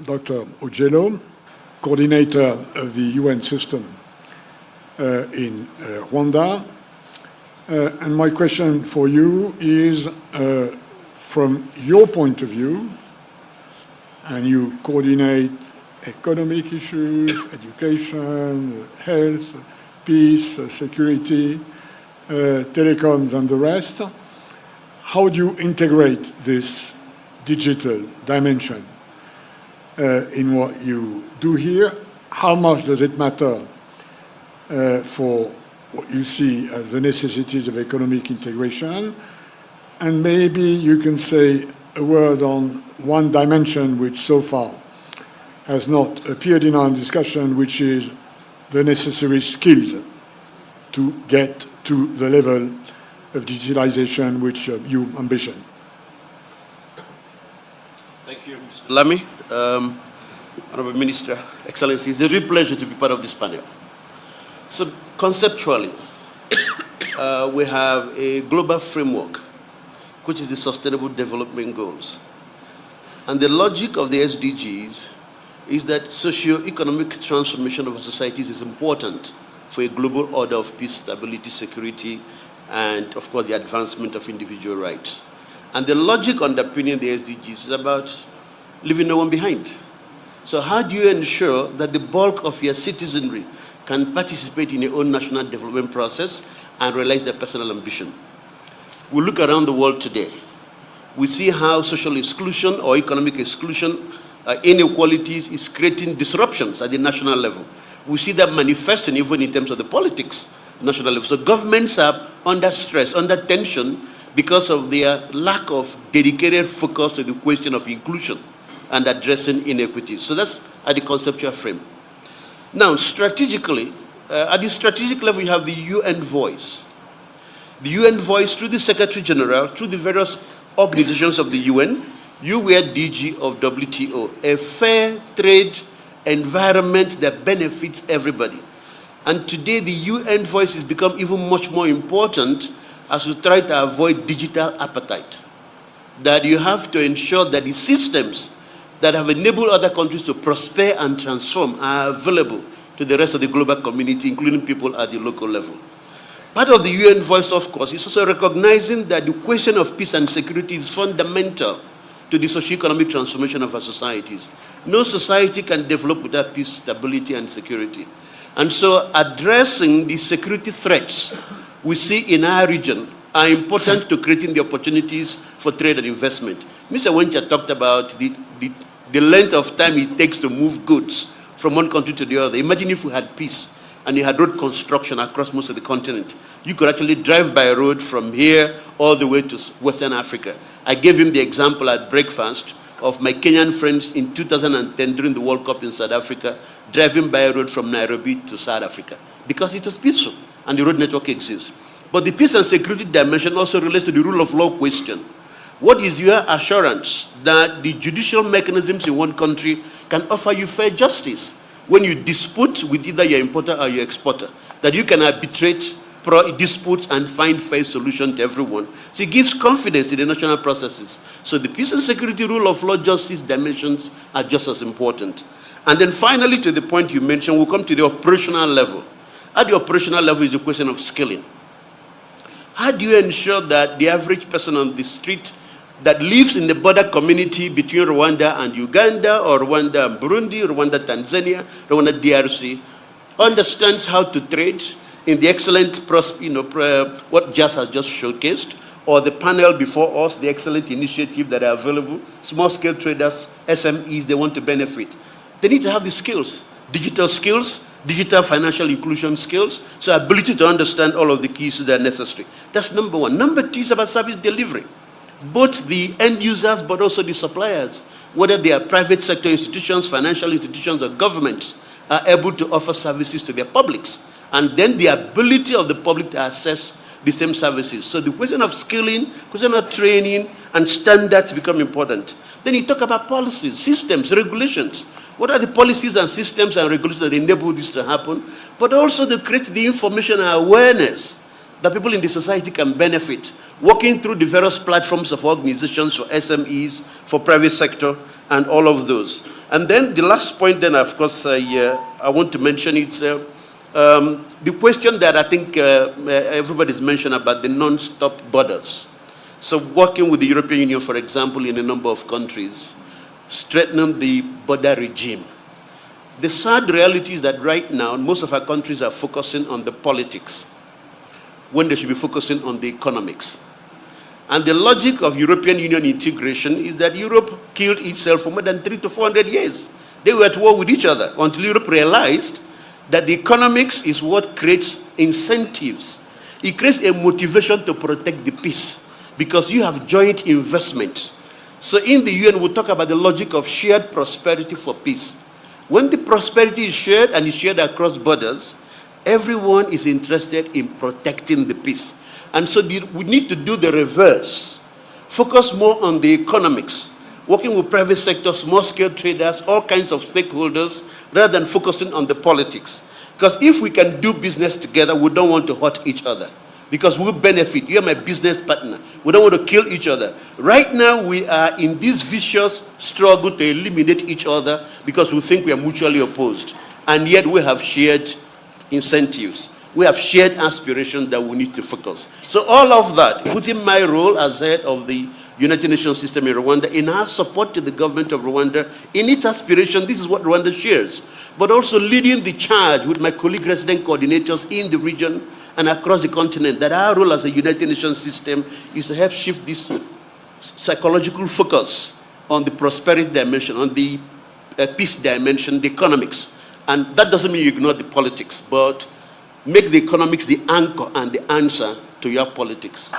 Dr. Ojielo, coordinator of the UN system in Rwanda. And my question for you is, from your point of view, and you coordinate economic issues, education, health, peace, security, telecoms, and the rest, how do you integrate this digital dimension in what you do here? How much does it matter for what you see as the necessities of economic integration? And maybe you can say a word on one dimension which so far has not appeared in our discussion, which is the necessary skills to get to the level of digitalization which you ambition. Thank you, Mr. Lamy. Honorable Minister, Excellency, it's a real pleasure to be part of this panel. So conceptually, we have a global framework, which is the Sustainable Development Goals. And the logic of the SDGs is that socio-economic transformation of our societies is important for a global order of peace, stability, security, and of course the advancement of individual rights. And the logic underpinning the SDGs is about leaving no one behind. So how do you ensure that the bulk of your citizenry can participate in your own national development process and realize their personal ambition? We look around the world today. We see how social exclusion or economic exclusion, inequalities is creating disruptions at the national level. We see that manifesting even in terms of the politics, national level. So governments are under stress, under tension, because of their lack of dedicated focus to the question of inclusion and addressing inequities. So that's at the conceptual frame. Now, strategically, at the strategic level, you have the UN voice. The UN voice through the Secretary General, through the various organizations of the UN, you were DG of WTO, a fair trade environment that benefits everybody. And today the UN voice has become even much more important as we try to avoid digital appetite. That you have to ensure that the systems that have enabled other countries to prosper and transform are available to the rest of the global community, including people at the local level. Part of the UN voice, of course, is also recognizing that the question of peace and security is fundamental to the socio-economic transformation of our societies. No society can develop without peace, stability, and security. And so addressing the security threats we see in our region are important to creating the opportunities for trade and investment. Mr. Wencha talked about the length of time it takes to move goods from one country to the other. Imagine if we had peace and you had road construction across most of the continent. You could actually drive by road from here all the way to Western Africa. I gave him the example at breakfast of my Kenyan friends in 2010 during the World Cup in South Africa, driving by a road from Nairobi to South Africa, because it was peaceful and the road network exists. But the peace and security dimension also relates to the rule of law question. What is your assurance that the judicial mechanisms in one country can offer you fair justice when you dispute with either your importer or your exporter, that you can arbitrate disputes and find fair solution to everyone? So it gives confidence in the national processes. So the peace and security, rule of law, justice dimensions are just as important. And then finally, to the point you mentioned, we'll come to the operational level. At the operational level is a question of skilling. How do you ensure that the average person on the street that lives in the border community between Rwanda and Uganda, or Rwanda and Burundi, Rwanda, Tanzania, Rwanda, DRC, understands how to trade in the excellent, what Jas has just showcased, or the panel before us, the excellent initiative that are available, small-scale traders, SMEs, they want to benefit. They need to have the skills, digital financial inclusion skills, so ability to understand all of the keys that are necessary. That's number one. Number two is about service delivery. Both the end users, but also the suppliers, whether they are private sector institutions, financial institutions, or governments, are able to offer services to their publics. And then the ability of the public to access the same services. So the question of skilling, question of training, and standards become important. Then you talk about policies, systems, regulations. What are the policies and systems and regulations that enable this to happen? But also to create the information and awareness that people in the society can benefit, working through the various platforms of organizations for SMEs, for private sector, and all of those. And then the last point then, of course, I want to mention it's the question that I think everybody's mentioned about the non-stop borders. So working with the European Union, for example, in a number of countries, strengthening the border regime. The sad reality is that right now, most of our countries are focusing on the politics when they should be focusing on the economics. And the logic of European Union integration is that Europe killed itself for more than 300 to 400 years. They were at war with each other until Europe realized that the economics is what creates incentives. It creates a motivation to protect the peace because you have joint investments. So in the UN, we talk about the logic of shared prosperity for peace. When the prosperity is shared and is shared across borders, everyone is interested in protecting the peace. And so we need to do the reverse. Focus more on the economics, working with private sector, small-scale traders, all kinds of stakeholders, rather than focusing on the politics. Because if we can do business together, we don't want to hurt each other. Because we benefit. You're my business partner. We don't want to kill each other. Right now, we are in this vicious struggle to eliminate each other because we think we are mutually opposed. And yet we have shared incentives. We have shared aspirations that we need to focus. So all of that, within my role as head of the United Nations system in Rwanda, in our support to the government of Rwanda, in its aspiration, this is what Rwanda shares. But also leading the charge with my colleague resident coordinators in the region and across the continent, that our role as a United Nations system is to help shift this psychological focus on the prosperity dimension, on the peace dimension, the economics. And that doesn't mean you ignore the politics, but make the economics the anchor and the answer to your politics.